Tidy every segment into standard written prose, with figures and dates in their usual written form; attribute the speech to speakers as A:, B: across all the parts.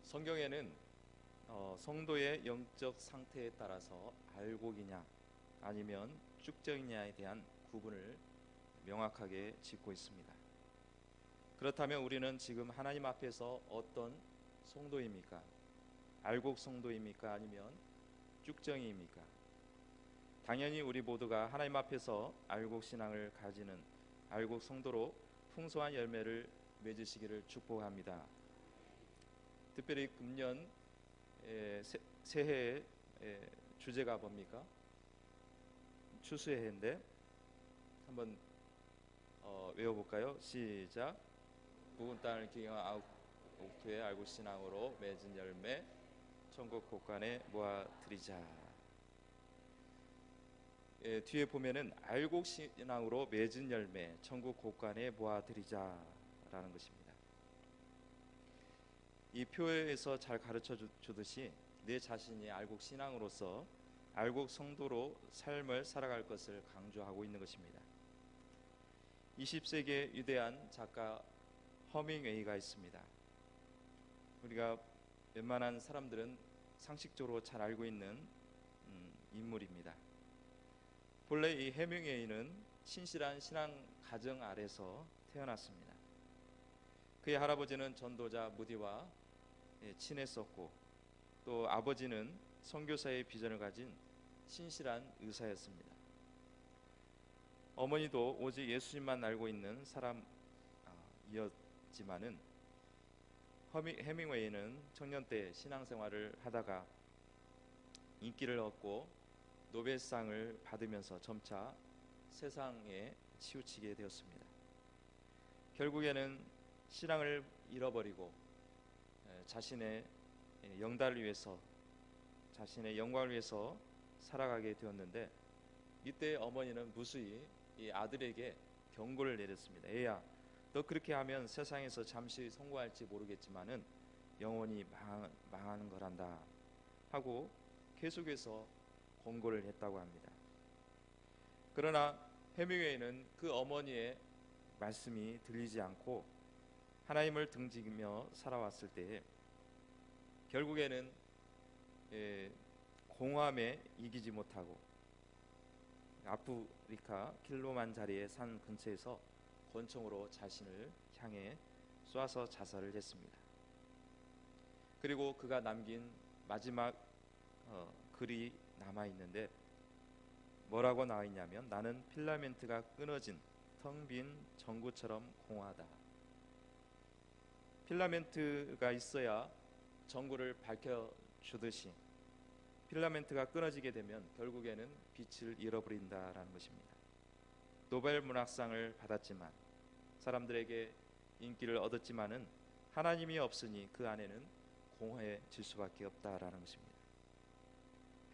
A: 성경에는 성도의 영적 상태에 따라서 알곡이냐 아니면 쭉정이냐에 대한 구분을 명확하게 짓고 있습니다. 그렇다면 우리는 지금 하나님 앞에서 어떤 성도입니까? 알곡 성도입니까? 아니면 쭉정이입니까? 당연히 우리 모두가 하나님 앞에서 알곡 신앙을 가지는 알곡 성도로 풍성한 열매를 맺으시기를 축복합니다. 특별히 금년 새해의 주제가 뭡니까? 추수의 해인데 한번 외워볼까요? 시작. 부은 땅을 기경한 옥토의 알곡 신앙으로 맺은 열매 천국 곳간에 모아드리자. 뒤에 보면은 알곡 신앙으로 맺은 열매 천국 곳간에 모아드리자라는 것입니다. 이 표에서 잘 가르쳐 주듯이 내 자신이 알곡 신앙으로서 알곡 성도로 삶을 살아갈 것을 강조하고 있는 것입니다. 20세기의 위대한 작가 허밍웨이가 있습니다. 우리가 웬만한 사람들은 상식적으로 잘 알고 있는 인물입니다. 본래 이 해밍웨이는 신실한 신앙 가정 아래서 태어났습니다. 그의 할아버지는 전도자 무디와 친했었고 또 아버지는 선교사의 비전을 가진 신실한 의사였습니다. 어머니도 오직 예수님만 알고 있는 사람이었지만은 해밍웨이는 청년 때 신앙생활을 하다가 인기를 얻고 노벨상을 받으면서 점차 세상에 치우치게 되었습니다. 결국에는 신앙을 잃어버리고 자신의 영달을 위해서 자신의 영광을 위해서 살아가게 되었는데 이때 어머니는 무수히 이 아들에게 경고를 내렸습니다. 애야, 너 그렇게 하면 세상에서 잠시 성공할지 모르겠지만은 영원히 망하는 거란다 하고 계속해서 권고를 했다고 합니다. 그러나 해밍웨이는 그 어머니의 말씀이 들리지 않고 하나님을 등지며 살아왔을 때에 결국에는 공함에 이기지 못하고 아프리카 킬로만자리의 산 근처에서 권총으로 자신을 향해 쏴서 자살을 했습니다. 그리고 그가 남긴 마지막 글이 남아 있는데 뭐라고 나와 있냐면 나는 필라멘트가 끊어진 텅 빈 전구처럼 공허하다. 필라멘트가 있어야 전구를 밝혀주듯이 필라멘트가 끊어지게 되면 결국에는 빛을 잃어버린다라는 것입니다. 노벨 문학상을 받았지만 사람들에게 인기를 얻었지만은 하나님이 없으니 그 안에는 공허해질 수밖에 없다라는 것입니다.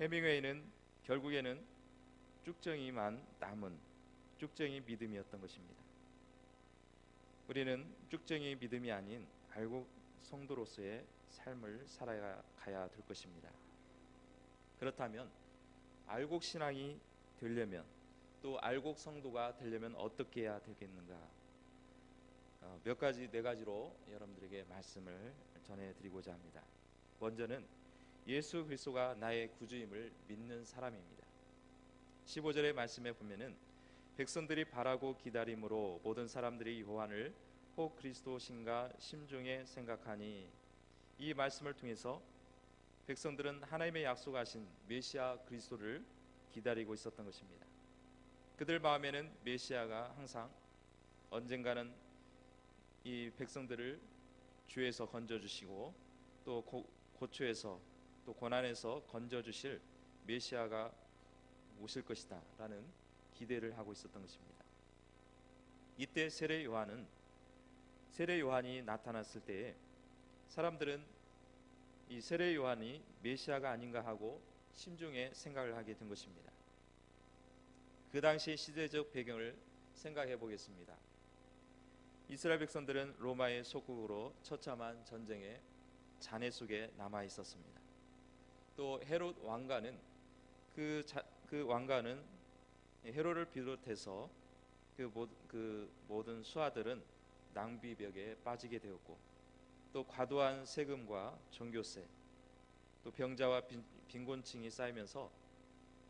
A: 해밍웨이는 결국에는 쭉정이만 남은 쭉정이 믿음이었던 것입니다. 우리는 쭉정이 믿음이 아닌 알곡 성도로서의 삶을 살아가야 될 것입니다. 그렇다면 알곡 신앙이 되려면 또 알곡 성도가 되려면 어떻게 해야 되겠는가? 네 가지로 여러분들에게 말씀을 전해드리고자 합니다. 먼저는 예수 그리스도가 나의 구주임을 믿는 사람입니다. 15절의 말씀에 보면은 백성들이 바라고 기다림으로 모든 사람들이 요한을 혹 그리스도신가 심중에 생각하니, 이 말씀을 통해서 백성들은 하나님의 약속하신 메시아 그리스도를 기다리고 있었던 것입니다. 그들 마음에는 메시아가 항상 언젠가는 이 백성들을 죄에서 건져주시고 또 고초에서 또 고난에서 건져주실 메시아가 오실 것이다 라는 기대를 하고 있었던 것입니다. 이때 세례 요한이 나타났을 때에 사람들은 이 세례 요한이 메시아가 아닌가 하고 심중에 생각을 하게 된 것입니다. 그 당시 시대적 배경을 생각해 보겠습니다. 이스라엘 백성들은 로마의 속국으로 처참한 전쟁의 잔해 속에 남아 있었습니다. 또 헤롯 왕가는 그 왕가는 헤롯을 비롯해서 그 모든 수하들은 낭비벽에 빠지게 되었고 또 과도한 세금과 종교세, 또 병자와 빈곤층이 쌓이면서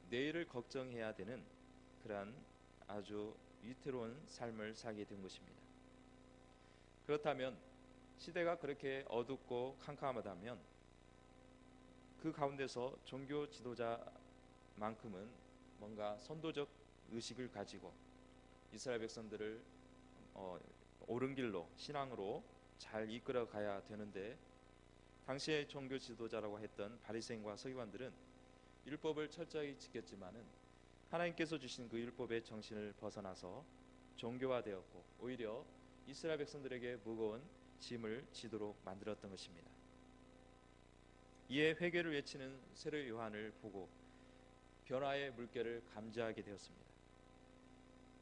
A: 내일을 걱정해야 되는 그러한 아주 위태로운 삶을 살게 된 것입니다. 그렇다면 시대가 그렇게 어둡고 캄캄하다면 그 가운데서 종교 지도자만큼은 뭔가 선도적 의식을 가지고 이스라엘 백성들을 옳은 길로 신앙으로 잘 이끌어 가야 되는데, 당시의 종교 지도자라고 했던 바리새인과 서기관들은 율법을 철저히 지켰지만은 하나님께서 주신 그 율법의 정신을 벗어나서 종교화되었고 오히려 이스라엘 백성들에게 무거운 짐을 지도록 만들었던 것입니다. 이에 회개를 외치는 세례 요한을 보고 변화의 물결을 감지하게 되었습니다.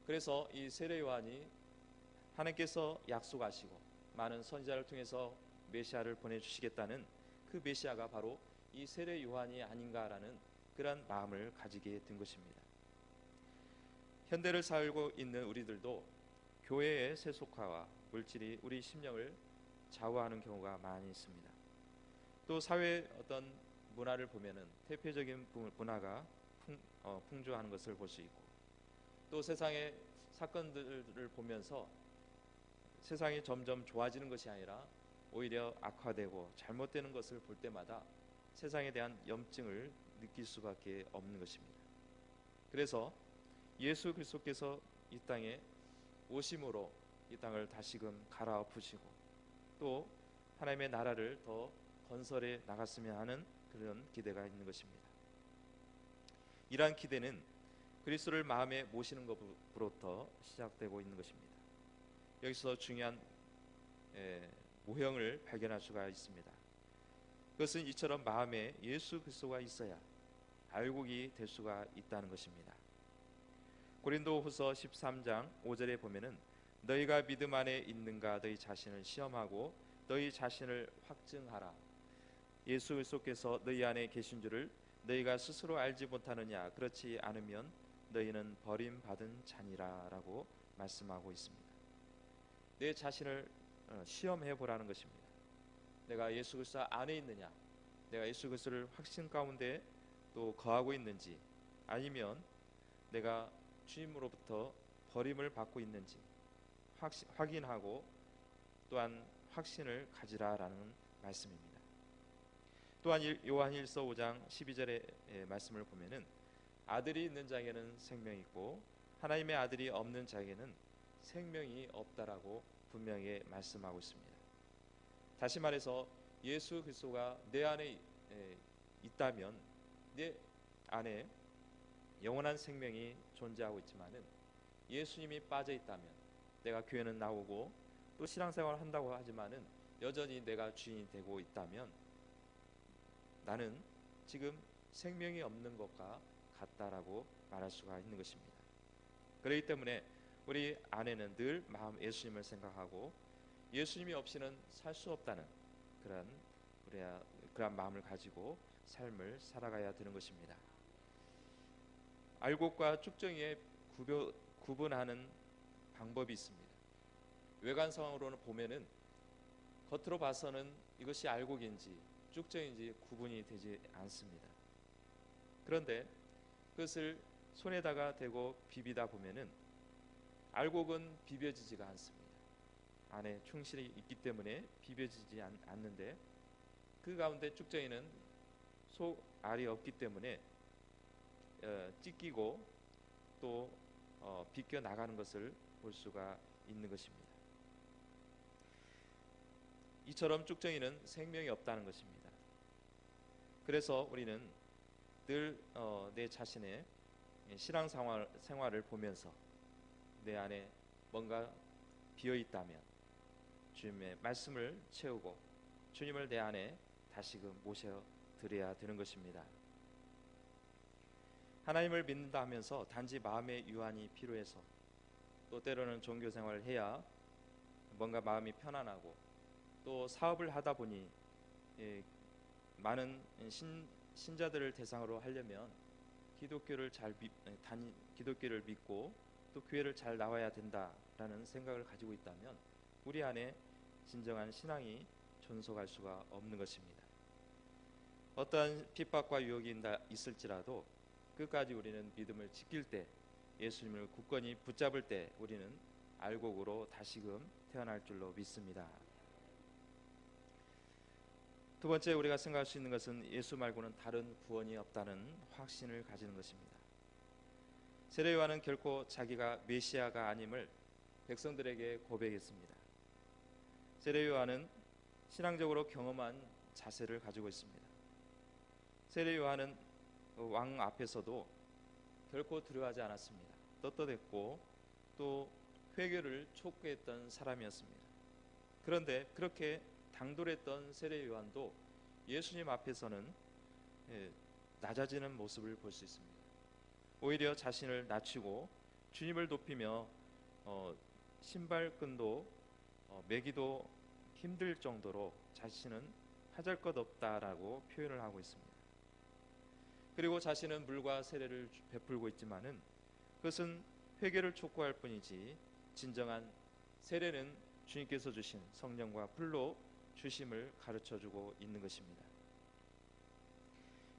A: 그래서 이 세례 요한이 하나님께서 약속하시고 많은 선지자를 통해서 메시아를 보내주시겠다는 그 메시아가 바로 이 세례 요한이 아닌가라는 그런 마음을 가지게 된 것입니다. 현대를 살고 있는 우리들도 교회의 세속화와 물질이 우리 심령을 좌우하는 경우가 많이 있습니다. 또 사회 어떤 문화를 보면은 대표적인 문화가 풍조하는 것을 볼 수 있고, 또 세상의 사건들을 보면서 세상이 점점 좋아지는 것이 아니라 오히려 악화되고 잘못되는 것을 볼 때마다 세상에 대한 염증을 느낄 수밖에 없는 것입니다. 그래서 예수 그리스도께서 이 땅에 오심으로 이 땅을 다시금 갈아엎으시고 또 하나님의 나라를 더 건설해 나갔으면 하는 그런 기대가 있는 것입니다. 이러한 기대는 그리스도를 마음에 모시는 것부터 시작되고 있는 것입니다. 여기서 중요한 모형을 발견할 수가 있습니다. 그것은 이처럼 마음에 예수 그리스도가 있어야 알곡이 될 수가 있다는 것입니다. 고린도후서 13장 5절에 보면은 너희가 믿음 안에 있는가 너희 자신을 시험하고 너희 자신을 확증하라. 예수 그리스도께서 너희 안에 계신 줄을 너희가 스스로 알지 못하느냐. 그렇지 않으면 너희는 버림받은 자니라라고 말씀하고 있습니다. 내 자신을 시험해 보라는 것입니다. 내가 예수 그리스도 안에 있느냐, 내가 예수 그리스도를 확신 가운데 또 거하고 있는지, 아니면 내가 주님으로부터 버림을 받고 있는지 확인하고 또한 확신을 가지라라는 말씀입니다. 또한 요한일서 5장 12절의 말씀을 보면은 아들이 있는 자에게는 생명이 있고 하나님의 아들이 없는 자에게는 생명이 없다라고 분명히 말씀하고 있습니다. 다시 말해서 예수 그리스도가 내 안에 있다면 내 안에 영원한 생명이 존재하고 있지만은 예수님이 빠져 있다면 내가 교회는 나오고 또 신앙생활을 한다고 하지만은 여전히 내가 주인이 되고 있다면 나는 지금 생명이 없는 것과 같다라고 말할 수가 있는 것입니다. 그렇기 때문에 우리 안에는 늘 마음 예수님을 생각하고 예수님이 없이는 살 수 없다는 그러한 마음을 가지고 삶을 살아가야 되는 것입니다. 알곡과 쭉정이의 구분하는 방법이 있습니다. 외관상으로는 보면은 겉으로 봐서는 이것이 알곡인지 쭉정인지 구분이 되지 않습니다. 그런데 그것을 손에다가 대고 비비다 보면은 알곡은 비벼지지가 않습니다. 안에 충실이 있기 때문에 비벼지지 않는데 그 가운데 쭉정이는 속알이 없기 때문에 찢기고 또 비껴 나가는 것을 볼 수가 있는 것입니다. 이처럼 쭉정이는 생명이 없다는 것입니다. 그래서 우리는 늘 내 자신의 신앙 생활을 보면서 내 안에 뭔가 비어 있다면 주님의 말씀을 채우고 주님을 내 안에 다시금 모셔 드려야 되는 것입니다. 하나님을 믿는다 하면서 단지 마음의 유한이 필요해서 또 때로는 종교 생활을 해야 뭔가 마음이 편안하고 또 사업을 하다 보니 많은 신자들을 대상으로 하려면 기독교를 믿고 또 교회를 잘 나와야 된다라는 생각을 가지고 있다면 우리 안에 진정한 신앙이 존속할 수가 없는 것입니다. 어떠한 핍박과 유혹이 있을지라도 끝까지 우리는 믿음을 지킬 때, 예수님을 굳건히 붙잡을 때 우리는 알곡으로 다시금 태어날 줄로 믿습니다. 두 번째, 우리가 생각할 수 있는 것은 예수 말고는 다른 구원이 없다는 확신을 가지는 것입니다. 세례 요한은 결코 자기가 메시아가 아님을 백성들에게 고백했습니다. 세례 요한은 신앙적으로 경험한 자세를 가지고 있습니다. 세례 요한은 왕 앞에서도 결코 두려워하지 않았습니다. 떳떳했고 또 회개를 촉구했던 사람이었습니다. 그런데 그렇게 당돌했던 세례 요한도 예수님 앞에서는 낮아지는 모습을 볼 수 있습니다. 오히려 자신을 낮추고 주님을 높이며 신발끈도 매기도 힘들 정도로 자신은 하잘것없다라고 표현을 하고 있습니다. 그리고 자신은 물과 세례를 베풀고 있지만은 그것은 회개를 촉구할 뿐이지 진정한 세례는 주님께서 주신 성령과 불로 주심을 가르쳐주고 있는 것입니다.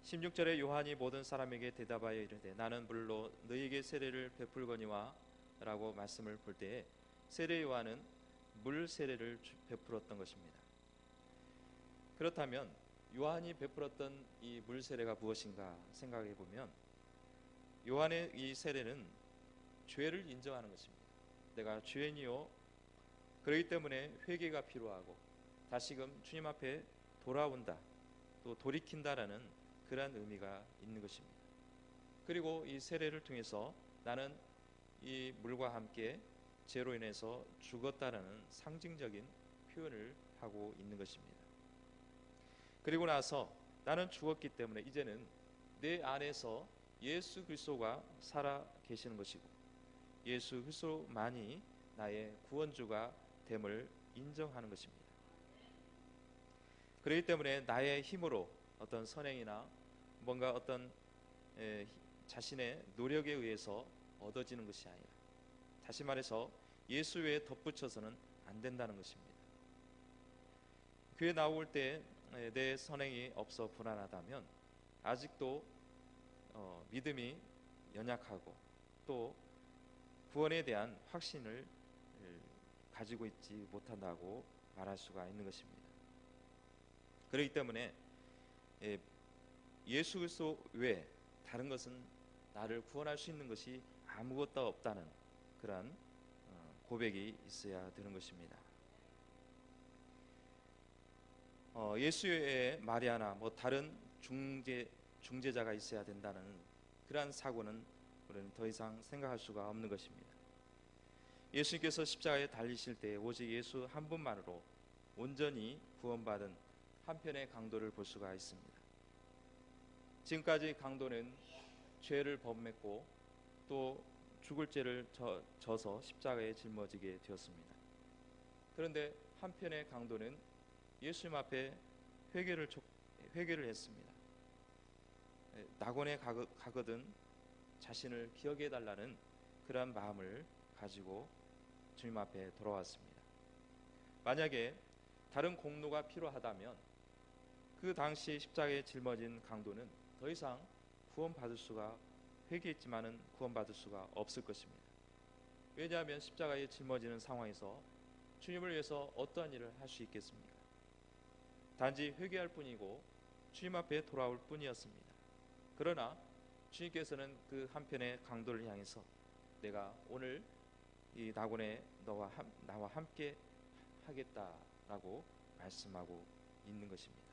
A: 16절에 요한이 모든 사람에게 대답하여 이르되 나는 물로 너희에게 세례를 베풀거니와 라고 말씀을 볼 때에 세례 요한은 물 세례를 베풀었던 것입니다. 그렇다면 요한이 베풀었던 이 물 세례가 무엇인가 생각해 보면 요한의 이 세례는 죄를 인정하는 것입니다. 내가 죄인이요 그렇기 때문에 회개가 필요하고 다시금 주님 앞에 돌아온다 또 돌이킨다라는 그러한 의미가 있는 것입니다. 그리고 이 세례를 통해서 나는 이 물과 함께 죄로 인해서 죽었다라는 상징적인 표현을 하고 있는 것입니다. 그리고 나서 나는 죽었기 때문에 이제는 내 안에서 예수 그리스도가 살아 계시는 것이고 예수 그리스도만이 나의 구원주가 됨을 인정하는 것입니다. 그렇기 때문에 나의 힘으로 어떤 선행이나 뭔가 어떤 자신의 노력에 의해서 얻어지는 것이 아니라 다시 말해서 예수 외에 덧붙여서는 안 된다는 것입니다. 교회 나올 때 내 선행이 없어 불안하다면 아직도 믿음이 연약하고 또 구원에 대한 확신을 가지고 있지 못한다고 말할 수가 있는 것입니다. 그렇기 때문에 예수 그리스도 외에 다른 것은 나를 구원할 수 있는 것이 아무것도 없다는 그러한 고백이 있어야 되는 것입니다. 예수 외에 마리아나 뭐 다른 중재자가 있어야 된다는 그러한 사고는 우리는 더 이상 생각할 수가 없는 것입니다. 예수님께서 십자가에 달리실 때 오직 예수 한 분만으로 온전히 구원받은 한편의 강도를 볼 수가 있습니다. 지금까지 강도는 죄를 범했고 또 죽을 죄를 져서 십자가에 짊어지게 되었습니다. 그런데 한편의 강도는 예수님 앞에 회개를 했습니다. 낙원에 가거든 자신을 기억해 달라는 그러한 마음을 가지고 주님 앞에 돌아왔습니다. 만약에 다른 공로가 필요하다면 그 당시 십자가에 짊어진 강도는 더 이상 구원받을 수가 회개했지만은 구원받을 수가 없을 것입니다. 왜냐하면 십자가에 짊어지는 상황에서 주님을 위해서 어떠한 일을 할 수 있겠습니까? 단지 회개할 뿐이고 주님 앞에 돌아올 뿐이었습니다. 그러나 주님께서는 그 한편의 강도를 향해서 내가 오늘 이 낙원에 나와 함께 하겠다라고 말씀하고 있는 것입니다.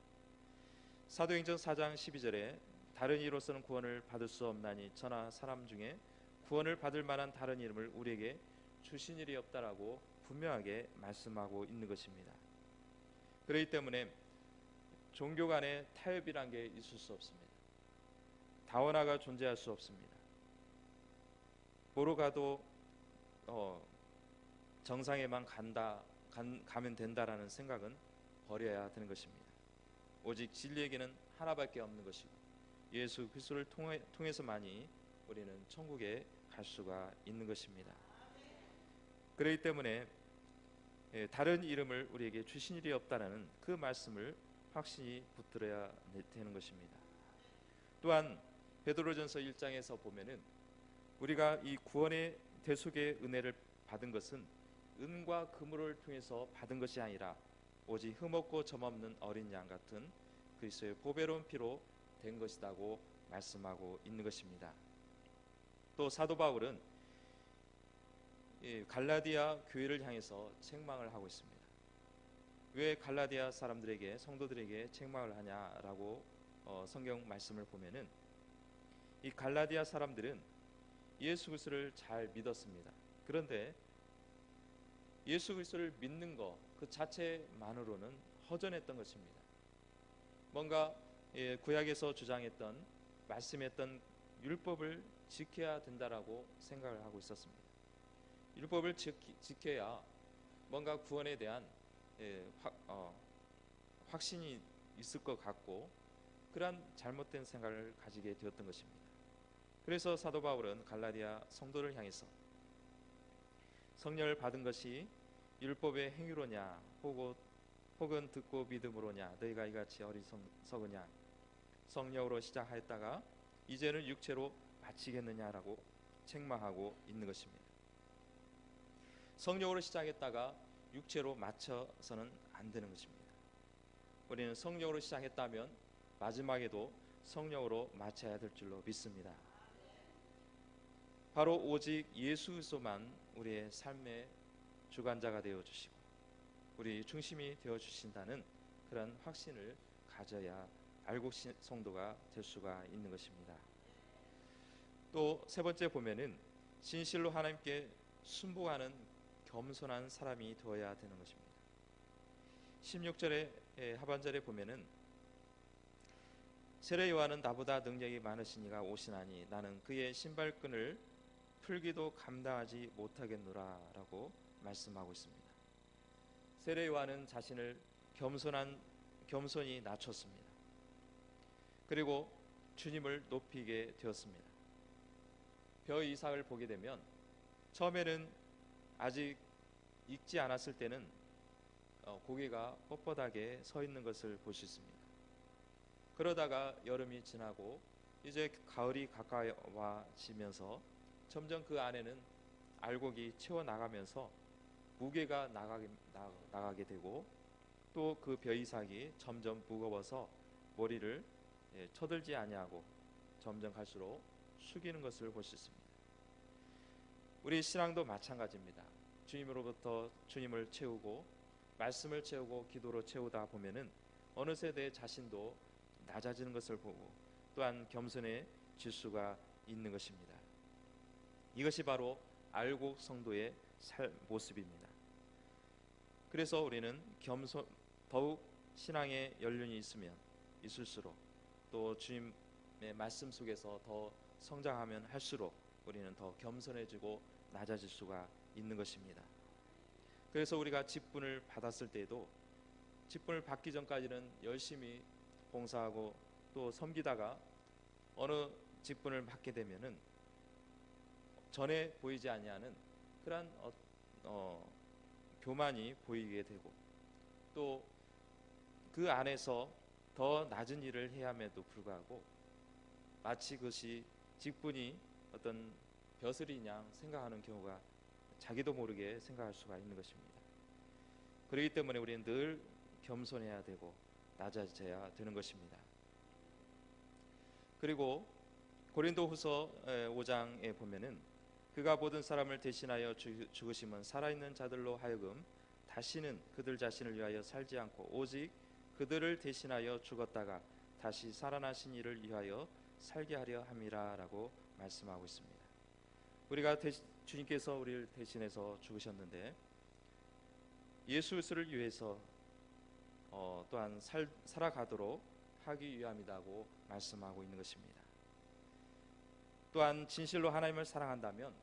A: 사도행전 4장 12절에 다른 이로서는 구원을 받을 수 없나니 저나 사람 중에 구원을 받을 만한 다른 이름을 우리에게 주신 일이 없다라고 분명하게 말씀하고 있는 것입니다. 그렇기 때문에 종교 간의 타협이란 게 있을 수 없습니다. 다원화가 존재할 수 없습니다. 보러 가도 정상에만 가면 된다라는 생각은 버려야 되는 것입니다. 오직 진리에게는 하나밖에 없는 것이고 예수 그리스도를 통해서만이 우리는 천국에 갈 수가 있는 것입니다. 그렇기 때문에 다른 이름을 우리에게 주신 일이 없다는 그 말씀을 확실히 붙들어야 되는 것입니다. 또한 베드로전서 1장에서 보면은 우리가 이 구원의 대속의 은혜를 받은 것은 은과 금을 통해서 받은 것이 아니라 오직 흠없고 점없는 어린 양 같은 그리스도의 보배로운 피로 된 것이라고 말씀하고 있는 것입니다. 또 사도 바울은 갈라디아 교회를 향해서 책망을 하고 있습니다. 왜 갈라디아 사람들에게 성도들에게 책망을 하냐라고 성경 말씀을 보면은 이 갈라디아 사람들은 예수 그리스도를 잘 믿었습니다. 그런데 예수 그리스도를 믿는 것 그 자체만으로는 허전했던 것입니다. 뭔가 구약에서 주장했던 말씀했던 율법을 지켜야 된다라고 생각을 하고 있었습니다. 율법을 지켜야 뭔가 구원에 대한 확신이 있을 것 같고 그러한 잘못된 생각을 가지게 되었던 것입니다. 그래서 사도 바울은 갈라디아 성도를 향해서 성령을 받은 것이 율법의 행위로냐 혹은 듣고 믿음으로냐 너희가 이같이 어리석으냐 성령으로 시작하였다가 이제는 육체로 마치겠느냐라고 책망하고 있는 것입니다. 성령으로 시작했다가 육체로 마쳐서는 안 되는 것입니다. 우리는 성령으로 시작했다면 마지막에도 성령으로 마쳐야 될 줄로 믿습니다. 바로 오직 예수 그리스도만 우리의 삶의 주관자가 되어 주시고 우리 중심이 되어 주신다는 그런 확신을 가져야 알곡 성도가 될 수가 있는 것입니다. 또 세 번째 보면은 진실로 하나님께 순복하는 겸손한 사람이 되어야 되는 것입니다. 16절의 하반절에 보면은 세례 요한은 나보다 능력이 많으시니가 오시나니 나는 그의 신발끈을 풀기도 감당하지 못하겠노라 라고 말씀하고 있습니다. 세례 요한은 자신을 겸손히 낮췄습니다. 그리고 주님을 높이게 되었습니다. 벼 이삭을 보게 되면 처음에는 아직 익지 않았을 때는 고개가 뻣뻣하게 서 있는 것을 볼 수 있습니다. 그러다가 여름이 지나고 이제 가을이 가까워지면서 점점 그 안에는 알곡이 채워나가면서 무게가 나가게 되고 또 그 벼이삭이 점점 무거워서 머리를 쳐들지 아니하고 점점 갈수록 숙이는 것을 볼 수 있습니다. 우리 신앙도 마찬가지입니다. 주님으로부터 주님을 채우고 말씀을 채우고 기도로 채우다 보면은 어느새 내 자신도 낮아지는 것을 보고 또한 겸손해질 수가 있는 것입니다. 이것이 바로 알곡 성도의 모습입니다. 그래서 우리는 더욱 신앙의 연륜이 있을수록 또 주님의 말씀 속에서 더 성장하면 할수록 우리는 더 겸손해지고 낮아질 수가 있는 것입니다. 그래서 우리가 직분을 받았을 때에도 직분을 받기 전까지는 열심히 봉사하고 또 섬기다가 어느 직분을 받게 되면은 전에 보이지 아니하는 그러한 교만이 보이게 되고 또 그 안에서 더 낮은 일을 해야 함에도 불구하고 마치 그것이 직분이 어떤 벼슬인 양 생각하는 경우가 자기도 모르게 생각할 수가 있는 것입니다. 그렇기 때문에 우리는 늘 겸손해야 되고 낮아져야 되는 것입니다. 그리고 고린도후서 5장에 보면은 그가 모든 사람을 대신하여 죽으심은 살아있는 자들로 하여금 다시는 그들 자신을 위하여 살지 않고 오직 그들을 대신하여 죽었다가 다시 살아나신 이를 위하여 살게 하려 함이라라고 말씀하고 있습니다. 우리가 주님께서 우리를 대신해서 죽으셨는데 예수 그리스도를 위해서 또한 살아가도록 하기 위함이라고 말씀하고 있는 것입니다. 또한 진실로 하나님을 사랑한다면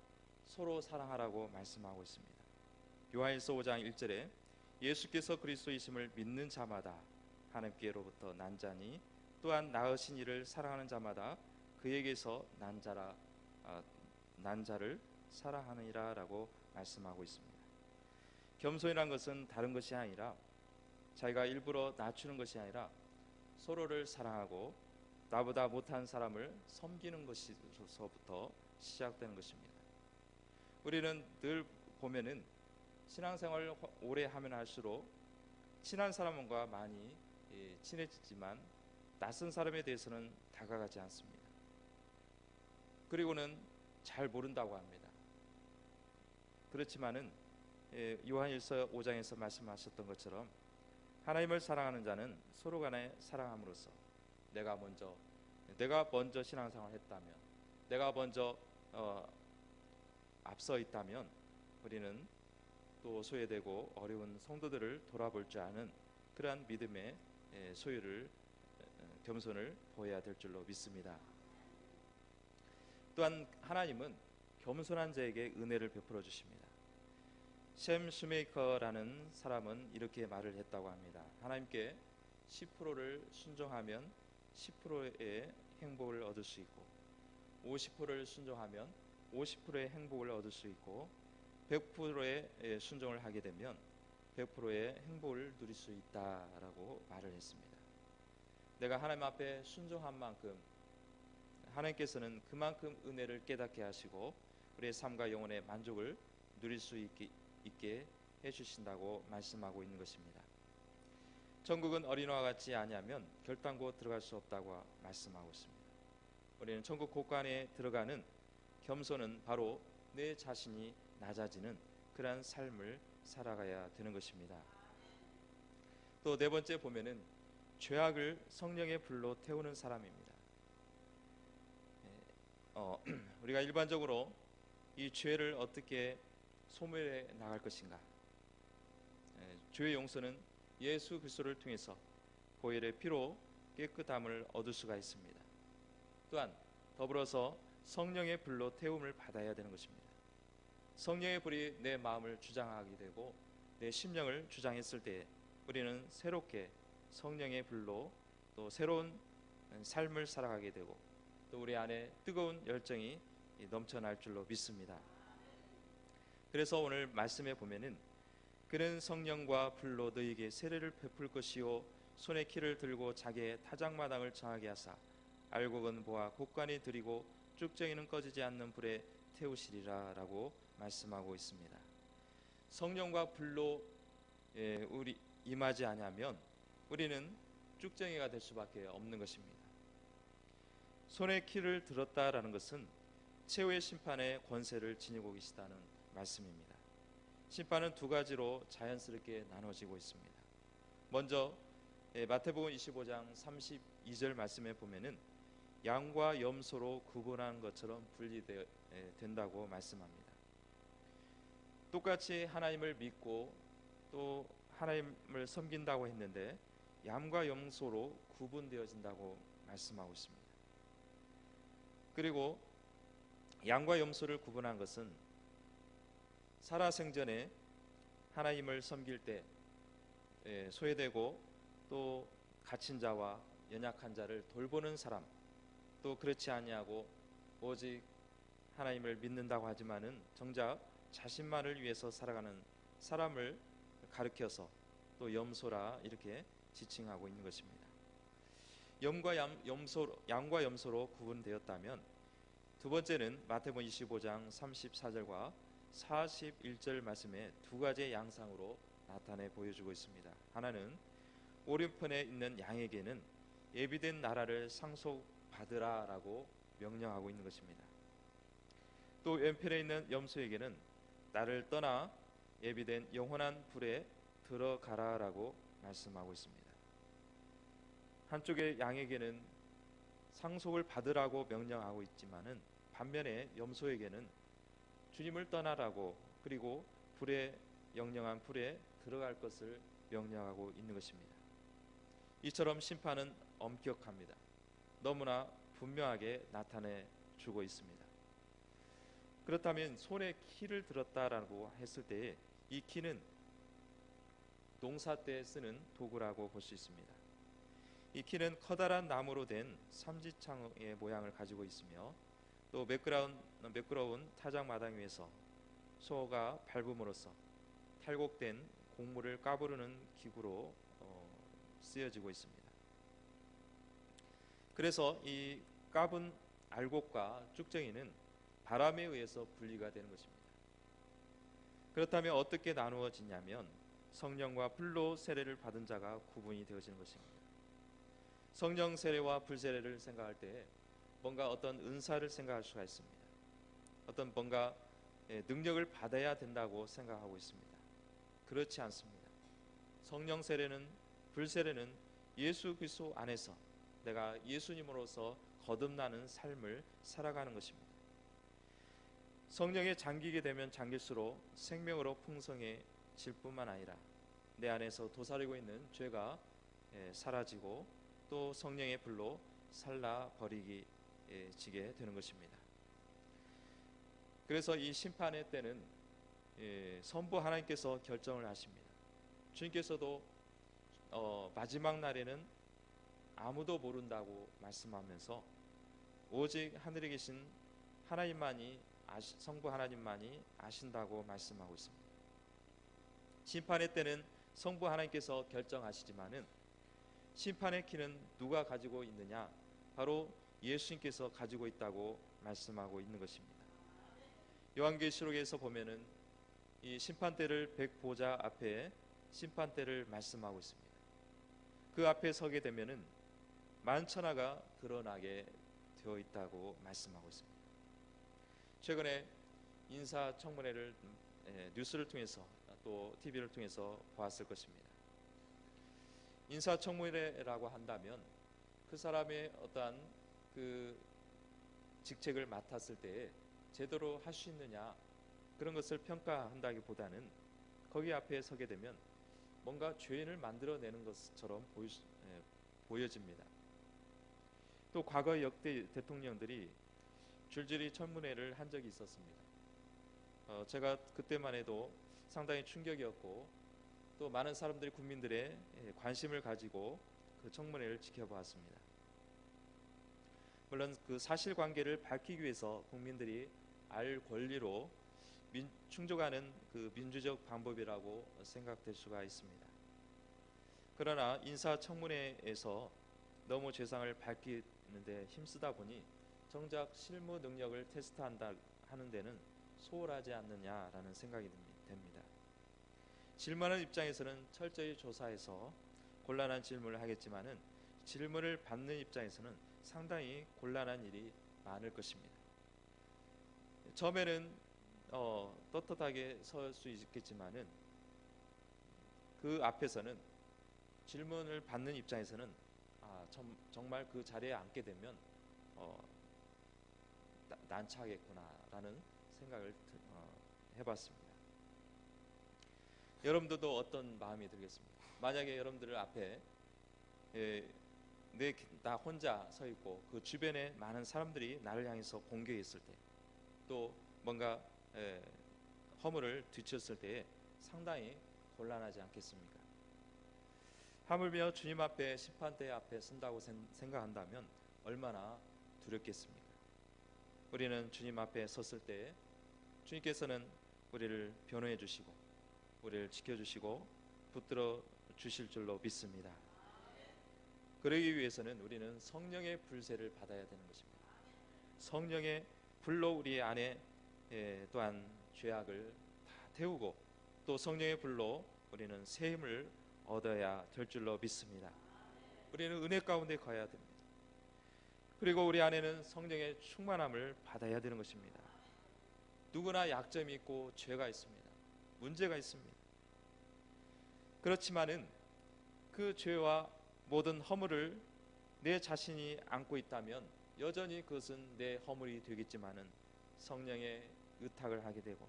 A: 서로 사랑하라고 말씀하고 있습니다. 요한일서 5장 1절에 예수께서 그리스도이심을 믿는 자마다 하나님께로부터 난 자니 또한 낳으신 이를 사랑하는 자마다 그에게서 난 자를 사랑하느니라 라고 말씀하고 있습니다. 겸손이란 것은 다른 것이 아니라 자기가 일부러 낮추는 것이 아니라 서로를 사랑하고 나보다 못한 사람을 섬기는 것에서부터 시작되는 것입니다. 우리는 늘 보면은 신앙생활을 오래 하면 할수록 친한 사람과 많이 친해지지만 낯선 사람에 대해서는 다가가지 않습니다. 그리고는 잘 모른다고 합니다. 그렇지만은 요한일서 5장에서 말씀하셨던 것처럼 하나님을 사랑하는 자는 서로 간에 사랑함으로써 내가 먼저 신앙생활을 했다면, 내가 먼저 앞서 있다면 우리는 또 소외되고 어려운 성도들을 돌아볼 줄 아는 그러한 믿음의 소유를 겸손을 보여야 될 줄로 믿습니다. 또한 하나님은 겸손한 자에게 은혜를 베풀어 주십니다. 샘 슈메이커라는 사람은 이렇게 말을 했다고 합니다. 하나님께 10%를 순종하면 10%의 행복을 얻을 수 있고 50%를 순종하면 50%의 행복을 얻을 수 있고 100%의 순종을 하게 되면 100%의 행복을 누릴 수 있다라고 말을 했습니다. 내가 하나님 앞에 순종한 만큼 하나님께서는 그만큼 은혜를 깨닫게 하시고 우리의 삶과 영혼의 만족을 누릴 수 있게 해주신다고 말씀하고 있는 것입니다. 천국은 어린아이와 같이 아니하면 결단코 들어갈 수 없다고 말씀하고 있습니다. 우리는 천국 곳간에 들어가는 겸손은 바로 내 자신이 낮아지는 그러한 삶을 살아가야 되는 것입니다. 또 네 번째 보면은 죄악을 성령의 불로 태우는 사람입니다. 우리가 일반적으로 이 죄를 어떻게 소멸해 나갈 것인가? 죄의 용서는 예수 그리스도를 통해서 보혈의 피로 깨끗함을 얻을 수가 있습니다. 또한 더불어서 성령의 불로 태움을 받아야 되는 것입니다. 성령의 불이 내 마음을 주장하게 되고 내 심령을 주장했을 때 우리는 새롭게 성령의 불로 또 새로운 삶을 살아가게 되고 또 우리 안에 뜨거운 열정이 넘쳐날 줄로 믿습니다. 그래서 오늘 말씀에 보면은 그는 성령과 불로 너희에게 세례를 베풀 것이요 손에 키를 들고 자기의 타작마당을 정하게 하사 알곡은 보아 곡간에 들이고 쭉정이는 꺼지지 않는 불에 태우시리라 라고 말씀하고 있습니다. 성령과 불로 우리 임하지 아니하면 우리는 쭉정이가 될 수밖에 없는 것입니다. 손에 키를 들었다라는 것은 최후의 심판의 권세를 지니고 계시다는 말씀입니다. 심판은 두 가지로 자연스럽게 나눠지고 있습니다. 먼저 마태복음 25장 32절 말씀에 보면은 양과 염소로 구분한 것처럼 분리된다고 말씀합니다. 똑같이 하나님을 믿고 또 하나님을 섬긴다고 했는데 양과 염소로 구분되어진다고 말씀하고 있습니다. 그리고 양과 염소를 구분한 것은 살아생전에 하나님을 섬길 때 소외되고 또 갇힌 자와 연약한 자를 돌보는 사람, 또 그렇지 아니하고 오직 하나님을 믿는다고 하지만은 정작 자신만을 위해서 살아가는 사람을 가르쳐서 또 염소라 이렇게 지칭하고 있는 것입니다. 양과 염소로 구분되었다면 두 번째는 마태복음 25장 34절과 41절 말씀에 두 가지의 양상으로 나타내 보여주고 있습니다. 하나는 오른편에 있는 양에게는 예비된 나라를 상속받으라라고 명령하고 있는 것입니다. 또 왼편에 있는 염소에게는 나를 떠나 예비된 영원한 불에 들어가라라고 말씀하고 있습니다. 한쪽의 양에게는 상속을 받으라고 명령하고 있지만은 반면에 염소에게는 주님을 떠나라고 그리고 영영한 불에 들어갈 것을 명령하고 있는 것입니다. 이처럼 심판은 엄격합니다. 너무나 분명하게 나타내 주고 있습니다. 그렇다면 손에 키를 들었다라고 했을 때 이 키는 농사 때 쓰는 도구라고 볼 수 있습니다. 이 키는 커다란 나무로 된 삼지창의 모양을 가지고 있으며 또 매끄러운 타작 마당 위에서 소가 밟음으로써 탈곡된 곡물을 까부르는 기구로 쓰여지고 있습니다. 그래서 이 까분 알곡과 쭉정이는 바람에 의해서 분리가 되는 것입니다. 그렇다면 어떻게 나누어지냐면 성령과 불로 세례를 받은 자가 구분이 되어지는 것입니다. 성령 세례와 불 세례를 생각할 때 뭔가 어떤 은사를 생각할 수가 있습니다. 어떤 뭔가 능력을 받아야 된다고 생각하고 있습니다. 그렇지 않습니다. 성령 세례는, 불 세례는 예수 그리스도 안에서 내가 예수님으로서 거듭나는 삶을 살아가는 것입니다. 성령에 잠기게 되면 잠길수록 생명으로 풍성해질 뿐만 아니라 내 안에서 도사리고 있는 죄가 사라지고 또 성령의 불로 살라버리게 되는 것입니다. 그래서 이 심판의 때는 선부 하나님께서 결정을 하십니다. 주님께서도 마지막 날에는 아무도 모른다고 말씀하면서 오직 하늘에 계신 하나님만이 성부 하나님만이 아신다고 말씀하고 있습니다. 심판의 때는 성부 하나님께서 결정하시지만은 심판의 키는 누가 가지고 있느냐? 바로 예수님께서 가지고 있다고 말씀하고 있는 것입니다. 요한계시록에서 보면은 이 심판대를 백보자 앞에 심판대를 말씀하고 있습니다. 그 앞에 서게 되면은 만천하가 드러나게 되어 있다고 말씀하고 있습니다. 최근에 인사청문회를 뉴스를 통해서 또 TV를 통해서 보았을 것입니다. 인사청문회라고 한다면 그 사람의 어떠한 그 직책을 맡았을 때 제대로 할 수 있느냐 그런 것을 평가한다기보다는 거기 앞에 서게 되면 뭔가 죄인을 만들어내는 것처럼 보여집니다. 또 과거 역대 대통령들이 줄줄이 청문회를 한 적이 있었습니다. 제가 그때만 해도 상당히 충격이었고 또 많은 사람들이 국민들의 관심을 가지고 그 청문회를 지켜보았습니다. 물론 그 사실관계를 밝히기 위해서 국민들이 알 권리로 충족하는 그 민주적 방법이라고 생각될 수가 있습니다. 그러나 인사청문회에서 너무 죄상을 밝히는데 힘쓰다 보니 정작 실무 능력을 테스트한다 하는 데는 소홀하지 않느냐라는 생각이 됩니다. 질문하는 입장에서는 철저히 조사해서 곤란한 질문을 하겠지만은 질문을 받는 입장에서는 상당히 곤란한 일이 많을 것입니다. 처음에는 떳떳하게 설 수 있겠지만은 그 앞에서는 질문을 받는 입장에서는 정말 그 자리에 앉게 되면 난처하겠구나라는 생각을 해봤습니다. 여러분들도 어떤 마음이 들겠습니까? 만약에 여러분들 앞에 나 혼자 서 있고 그 주변에 많은 사람들이 나를 향해서 공격했을 때, 또 뭔가 허물을 뒤쳤을 때에 상당히 곤란하지 않겠습니까? 하물며 주님 앞에 심판대 앞에 쓴다고 생각한다면 얼마나 두렵겠습니까? 우리는 주님 앞에 섰을 때 주님께서는 우리를 변호해 주시고 우리를 지켜주시고 붙들어 주실 줄로 믿습니다. 그러기 위해서는 우리는 성령의 불세를 받아야 되는 것입니다. 성령의 불로 우리 안에 또한 죄악을 다 태우고 또 성령의 불로 우리는 새 힘을 얻어야 될 줄로 믿습니다. 우리는 은혜 가운데 거해야 됩니다. 그리고 우리 안에는 성령의 충만함을 받아야 되는 것입니다. 누구나 약점이 있고 죄가 있습니다. 문제가 있습니다. 그렇지만은 그 죄와 모든 허물을 내 자신이 안고 있다면 여전히 그것은 내 허물이 되겠지만은 성령의 의탁을 하게 되고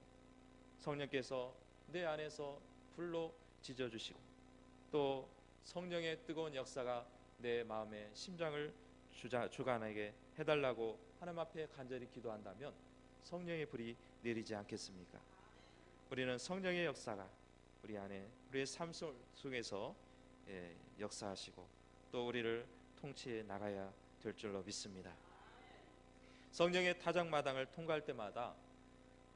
A: 성령께서 내 안에서 불로 지져주시고 또 성령의 뜨거운 역사가 내 마음의 심장을 주관하게 해달라고 하나님 앞에 간절히 기도한다면 성령의 불이 내리지 않겠습니까? 우리는 성령의 역사가 우리 안에 우리의 삶 속에서 역사하시고 또 우리를 통치해 나가야 될 줄로 믿습니다. 성령의 타작마당을 통과할 때마다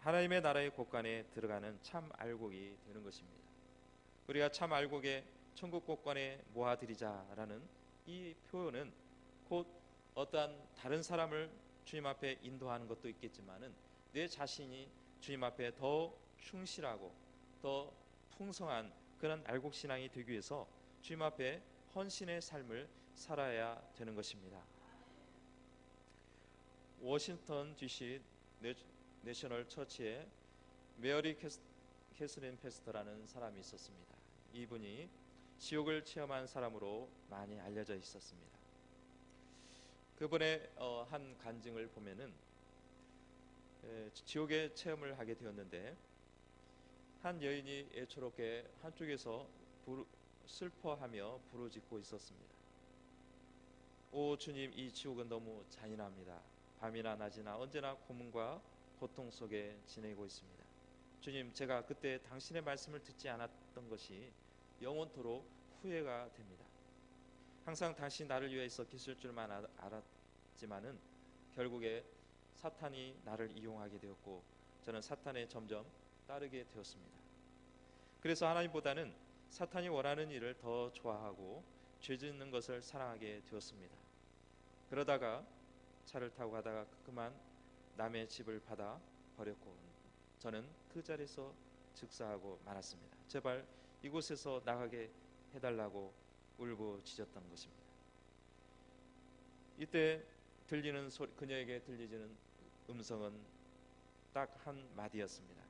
A: 하나님의 나라의 곳간에 들어가는 참 알곡이 되는 것입니다. 우리가 참 알곡에 천국 곳간에 모아드리자라는 이 표현은 곧 어떠한 다른 사람을 주님 앞에 인도하는 것도 있겠지만은 내 자신이 주님 앞에 더 충실하고 더 풍성한 그런 알곡 신앙이 되기 위해서 주님 앞에 헌신의 삶을 살아야 되는 것입니다. 워싱턴 DC 내셔널 처치에 메어리 캐슬린 페스터라는 사람이 있었습니다. 이분이 지옥을 체험한 사람으로 많이 알려져 있었습니다. 그분의 한 간증을 보면은 지옥의 체험을 하게 되었는데 한 여인이 애처롭게 한쪽에서 슬퍼하며 부르짖고 있었습니다. 오 주님, 이 지옥은 너무 잔인합니다. 밤이나 낮이나 언제나 고문과 고통 속에 지내고 있습니다. 주님, 제가 그때 당신의 말씀을 듣지 않았던 것이 영원토록 후회가 됩니다. 항상 당신 나를 위해서 계실 줄만 알았지만은 결국에 사탄이 나를 이용하게 되었고 저는 사탄에 점점 따르게 되었습니다. 그래서 하나님보다는 사탄이 원하는 일을 더 좋아하고 죄 짓는 것을 사랑하게 되었습니다. 그러다가 차를 타고 가다가 그만 남의 집을 받아 버렸고 저는 그 자리에서 즉사하고 말았습니다. 제발 이곳에서 나가게 해달라고 울부짖었던 것입니다. 이때 들리는 소리, 그녀에게 들리는 음성은 딱 한 마디였습니다.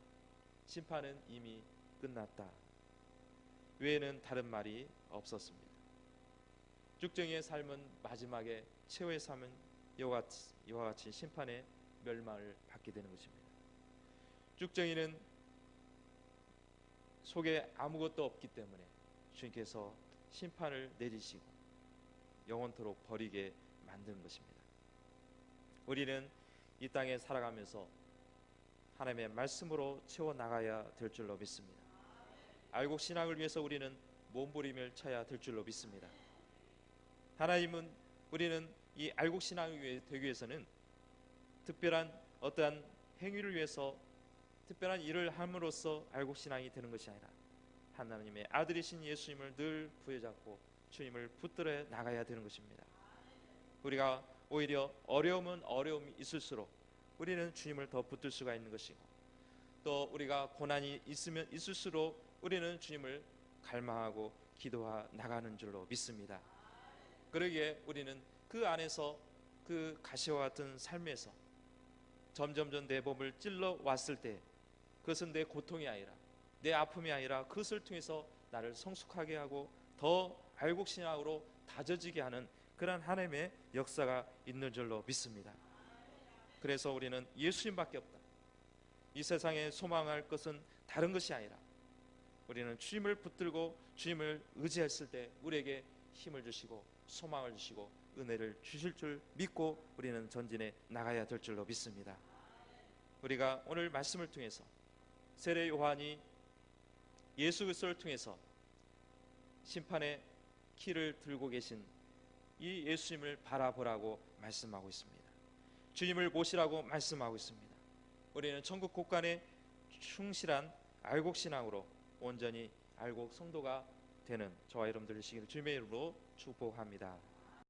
A: 심판은 이미 끝났다. 외에는 다른 말이 없었습니다. 쭉정이의 삶은 마지막에 최후의 삶은 이와 같이 심판의 멸망을 받게 되는 것입니다. 쭉정이는 속에 아무것도 없기 때문에 주님께서 심판을 내리시고 영원토록 버리게 만든 것입니다. 우리는 이 땅에 살아가면서 하나님의 말씀으로 채워나가야 될 줄로 믿습니다. 알곡 신앙을 위해서 우리는 몸부림을 쳐야 될 줄로 믿습니다. 하나님은 우리는 이 알곡 신앙이 되기 위해서는 특별한 어떠한 행위를 위해서 특별한 일을 함으로써 알곡 신앙이 되는 것이 아니라 하나님의 아들이신 예수님을 늘 부여잡고 주님을 붙들어 나가야 되는 것입니다. 우리가 오히려 어려움이 있을수록 우리는 주님을 더 붙들 수가 있는 것이고 또 우리가 고난이 있을수록 우리는 주님을 갈망하고 기도하 나가는 줄로 믿습니다. 그러기에 우리는 그 안에서 그 가시와 같은 삶에서 점점점 내 몸을 찔러 왔을 때 그것은 내 고통이 아니라 내 아픔이 아니라 그것을 통해서 나를 성숙하게 하고 더 알곡 신앙으로 다져지게 하는 그런 하나님의 역사가 있는 줄로 믿습니다. 그래서 우리는 예수님밖에 없다. 이 세상에 소망할 것은 다른 것이 아니라 우리는 주님을 붙들고 주님을 의지했을 때 우리에게 힘을 주시고 소망을 주시고 은혜를 주실 줄 믿고 우리는 전진해 나가야 될 줄로 믿습니다. 우리가 오늘 말씀을 통해서 세례 요한이 예수 그리스도를 통해서 심판의 키를 들고 계신 이 예수님을 바라보라고 말씀하고 있습니다. 주님을 모시라고 말씀하고 있습니다. 우리는 천국 곳간에 충실한 알곡 신앙으로 온전히 알곡 성도가 되는 저와 여러분들 되시기를 주님의 이름으로 축복합니다.